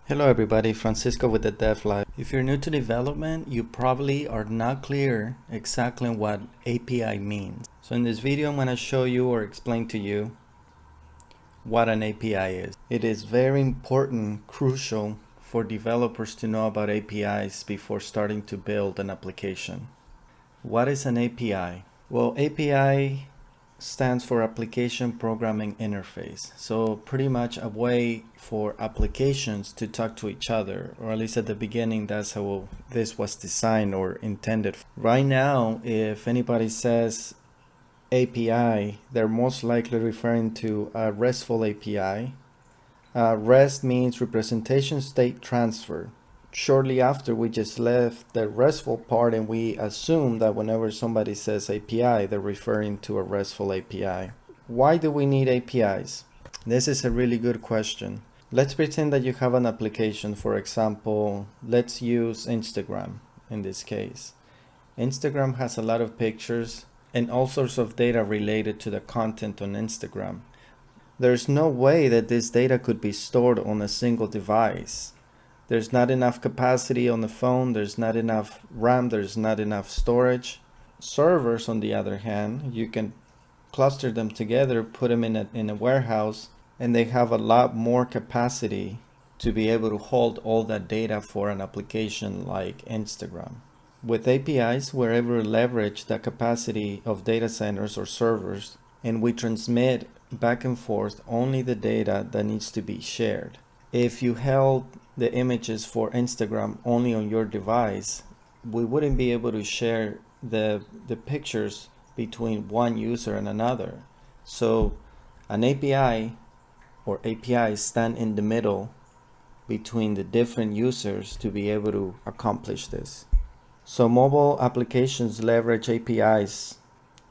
Hello everybody, Francisco with the Dev Lab. If you're new to development, you probably are not clear exactly what API means. So in this video, I'm going to show you or explain to you what an API is. It is very important, crucial for developers to know about APIs before starting to build an application. What is an API? Well, API stands for Application Programming Interface. So pretty much a way for applications to talk to each other, or at least at the beginning, that's how this was designed or intended. Right now, if anybody says API, they're most likely referring to a RESTful API. REST means Representation State Transfer. Shortly after, we just left the RESTful part, and we assume that whenever somebody says API, they're referring to a RESTful API. Why do we need APIs? This is a really good question. Let's pretend that you have an application. For example, let's use Instagram in this case. Instagram has a lot of pictures and all sorts of data related to the content on Instagram. There's no way that this data could be stored on a single device. There's not enough capacity on the phone, there's not enough RAM, there's not enough storage. Servers, on the other hand, you can cluster them together, put them in a warehouse, and they have a lot more capacity to be able to hold all that data for an application like Instagram. With APIs, we're able to leverage the capacity of data centers or servers, and we transmit back and forth only the data that needs to be shared. If you held the images for Instagram only on your device, we wouldn't be able to share the pictures between one user and another. So an API or APIs stand in the middle between the different users to be able to accomplish this. So mobile applications leverage APIs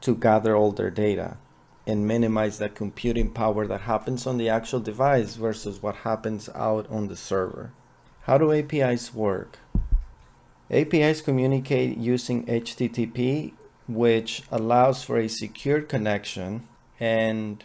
to gather all their data and minimize the computing power that happens on the actual device versus what happens out on the server. How do APIs work? APIs communicate using HTTP, which allows for a secure connection and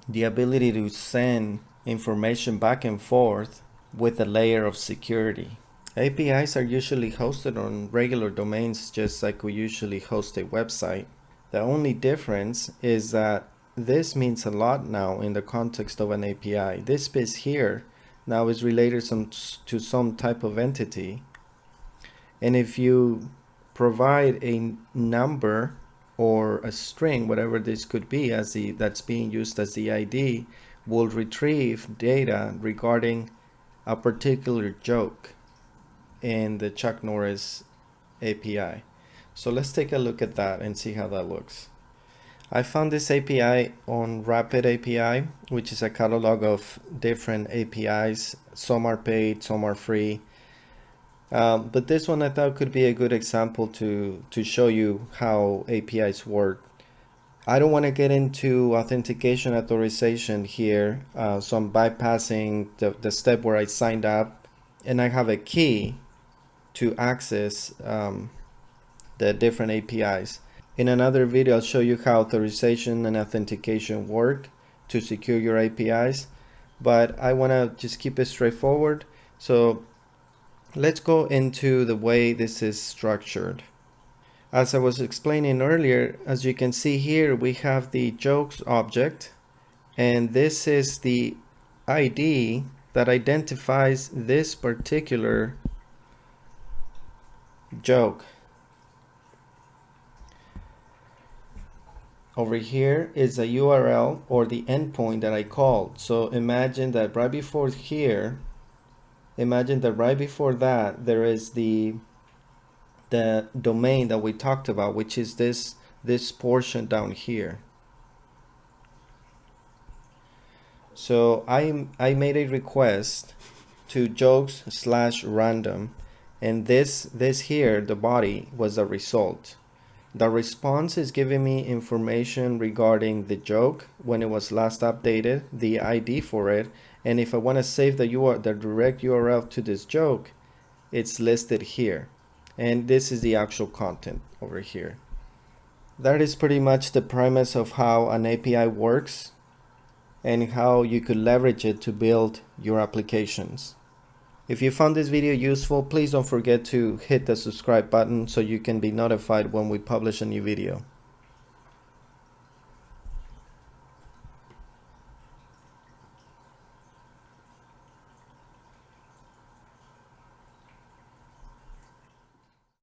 the ability to send information back and forth with a layer of security. APIs are usually hosted on regular domains, just like we usually host a website. The only difference is that this means a lot now in the context of an API. This piece here now is related to some type of entity. And if you provide a number or a string, whatever this could be, that's being used as the ID, will retrieve data regarding a particular joke in the Chuck Norris API. So let's take a look at that and see how that looks. I found this API on Rapid API, which is a catalog of different APIs. Some are paid, some are free. But this one I thought could be a good example to show you how APIs work. I don't want to get into authentication authorization here, so I'm bypassing the step where I signed up, and I have a key to access the different APIs. In another video, I'll show you how authorization and authentication work to secure your APIs, but I want to just keep it straightforward. So let's go into the way this is structured. As I was explaining earlier, as you can see here, we have the jokes object, and this is the ID that identifies this particular joke. Over here is a URL or the endpoint that I called. So imagine that right before here, there is the domain that we talked about, which is this portion down here. So I made a request to jokes/random, and this here, the body, was the result. The response is giving me information regarding the joke, when it was last updated, the ID for it, and if I want to save the direct URL to this joke, it's listed here. And this is the actual content over here. That is pretty much the premise of how an API works and how you could leverage it to build your applications. If you found this video useful, please don't forget to hit the subscribe button so you can be notified when we publish a new video.